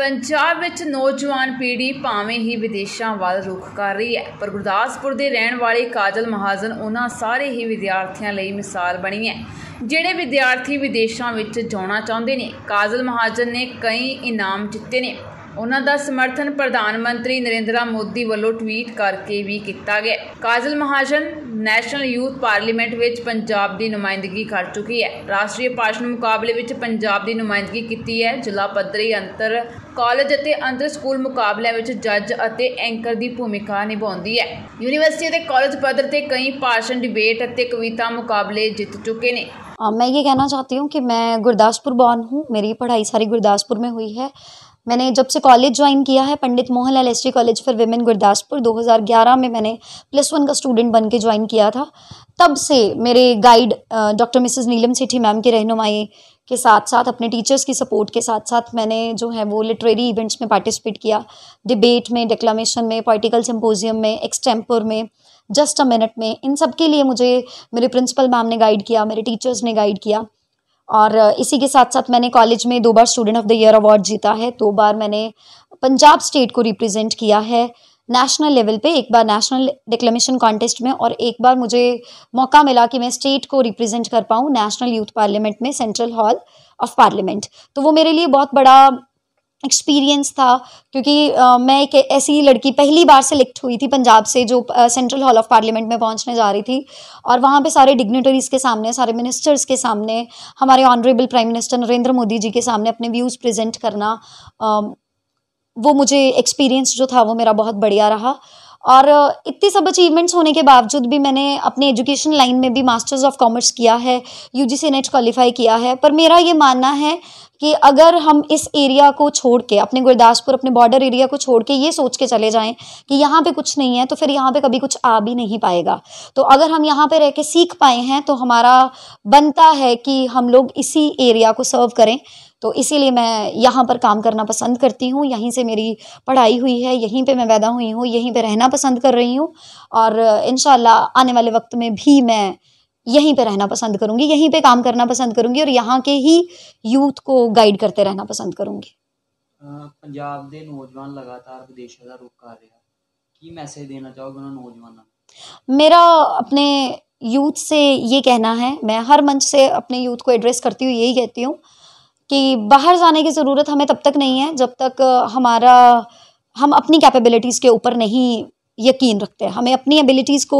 पंजाब विच नौजवान पीढ़ी भावें ही विदेशों वाल रुख कर रही है, पर गुरदासपुर के रहने वाले काजल महाजन उन्हां सारे ही विद्यार्थियों लई मिसाल बनी है जिहड़े विद्यार्थी विदेशों विच जाना चाहुंदे ने। काजल महाजन ने कई इनाम जिते ने। उन्हां दा समर्थन प्रधानमंत्री नरेंद्र मोदी वालों ट्वीट करके भी किया गया। काजल महाजन नैशनल यूथ पार्लीमेंट विच पंजाब की नुमाइंदगी कर चुकी है। राष्ट्रीय भाषण मुकाबले विच पंजाब की नुमाइंदगी की है। जिला पद्धरी अंतर कॉलेज और अंतर स्कूल मुकाबलों में जज और एंकर की भूमिका निभाती है। यूनीवर्सिटी और कॉलेज पद्धर से कई भाषण डिबेट और कविता मुकाबले जीत चुके हैं। मैं ये कहना चाहती हूँ कि मैं गुरदासपुर बॉर्न हूँ। मेरी पढ़ाई सारी गुरदासपुर में हुई है। मैंने जब से कॉलेज ज्वाइन किया है Pandit Mohanlal ST college for women Gurdaspur 2011 में मैंने +1 का स्टूडेंट बन के ज्वाइन किया था। तब से मेरे गाइड डॉक्टर मिसेस नीलम सेठी मैम की रहनुमाई के साथ साथ अपने टीचर्स की सपोर्ट के साथ साथ मैंने जो है वो लिटरेरी इवेंट्स में पार्टिसिपेट किया। डिबेट में, डिक्लामेशन में, पॉलिटिकल सिम्पोजियम में, एक्सटेम्पर में, जस्ट अ मिनट में, इन सब के लिए मुझे मेरे प्रिंसिपल मैम ने गाइड किया, मेरे टीचर्स ने गाइड किया। और इसी के साथ साथ मैंने कॉलेज में 2 बार student of the year award जीता है। 2 बार मैंने पंजाब स्टेट को रिप्रेजेंट किया है नेशनल लेवल पे, एक बार नेशनल डिक्लेमेशन कॉन्टेस्ट में और एक बार मुझे मौका मिला कि मैं स्टेट को रिप्रेजेंट कर पाऊँ नेशनल यूथ पार्लियामेंट में, सेंट्रल हॉल ऑफ पार्लियामेंट। तो वो मेरे लिए बहुत बड़ा एक्सपीरियंस था क्योंकि मैं एक ऐसी लड़की पहली बार सेलेक्ट हुई थी पंजाब से जो सेंट्रल हॉल ऑफ पार्लियामेंट में पहुंचने जा रही थी। और वहाँ पे सारे डिग्निटरीज़ के सामने, सारे मिनिस्टर्स के सामने, हमारे honourable prime minister Narendra Modi ji के सामने अपने व्यूज़ प्रेजेंट करना, वो मुझे एक्सपीरियंस जो था वो मेरा बहुत बढ़िया रहा। और इतनी सब अचीवमेंट्स होने के बावजूद भी मैंने अपने एजुकेशन लाइन में भी मास्टर्स ऑफ कॉमर्स किया है, यूजीसी नेट क्वालिफाई किया है। पर मेरा ये मानना है कि अगर हम इस एरिया को छोड़ के, अपने गुरदासपुर, अपने बॉर्डर एरिया को छोड़ के ये सोच के चले जाएं कि यहाँ पे कुछ नहीं है, तो फिर यहाँ पे कभी कुछ आ भी नहीं पाएगा। तो अगर हम यहाँ पे रह के सीख पाए हैं तो हमारा बनता है कि हम लोग इसी एरिया को सर्व करें। तो इसीलिए मैं यहाँ पर काम करना पसंद करती हूँ। यहीं से मेरी पढ़ाई हुई है, यहीं पे मैं पैदा हुई हूँ, यहीं पे रहना पसंद कर रही हूँ और इंशाल्लाह आने वाले वक्त में भी मैं यहीं पे रहना पसंद करूँगी, यहीं पे काम करना पसंद करूँगी और यहाँ के ही यूथ को गाइड करते रहना पसंद करूँगी। पंजाब के नौजवान लगातार विदेशों का रुख कर रहे हैं, की मैसेज देना चाहोगे उन्होंने नौजवानों? मेरा अपने यूथ से ये कहना है, मैं हर मंच से अपने यूथ को एड्रेस करती हुई यही कहती हूँ कि बाहर जाने की ज़रूरत हमें तब तक नहीं है जब तक हम अपनी कैपेबिलिटीज़ के ऊपर नहीं यकीन रखते हैं। हमें अपनी एबिलिटीज़ को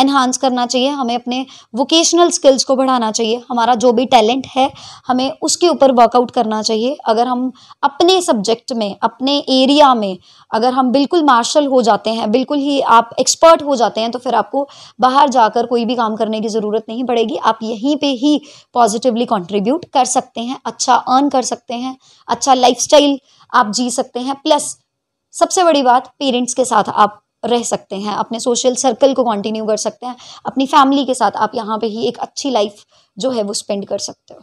एनहांस करना चाहिए, हमें अपने वोकेशनल स्किल्स को बढ़ाना चाहिए। हमारा जो भी टैलेंट है हमें उसके ऊपर वर्कआउट करना चाहिए। अगर हम अपने सब्जेक्ट में, अपने एरिया में अगर हम बिल्कुल मार्शल हो जाते हैं, बिल्कुल ही आप एक्सपर्ट हो जाते हैं, तो फिर आपको बाहर जाकर कोई भी काम करने की ज़रूरत नहीं पड़ेगी। आप यहीं पे ही पॉजिटिवली कंट्रीब्यूट कर सकते हैं, अच्छा अर्न कर सकते हैं, अच्छा लाइफस्टाइल आप जी सकते हैं। प्लस सबसे बड़ी बात, पेरेंट्स के साथ आप रह सकते हैं, अपने सोशल सर्कल को कंटिन्यू कर सकते हैं, अपनी फैमिली के साथ आप यहाँ पे ही एक अच्छी लाइफ जो है वो स्पेंड कर सकते हो।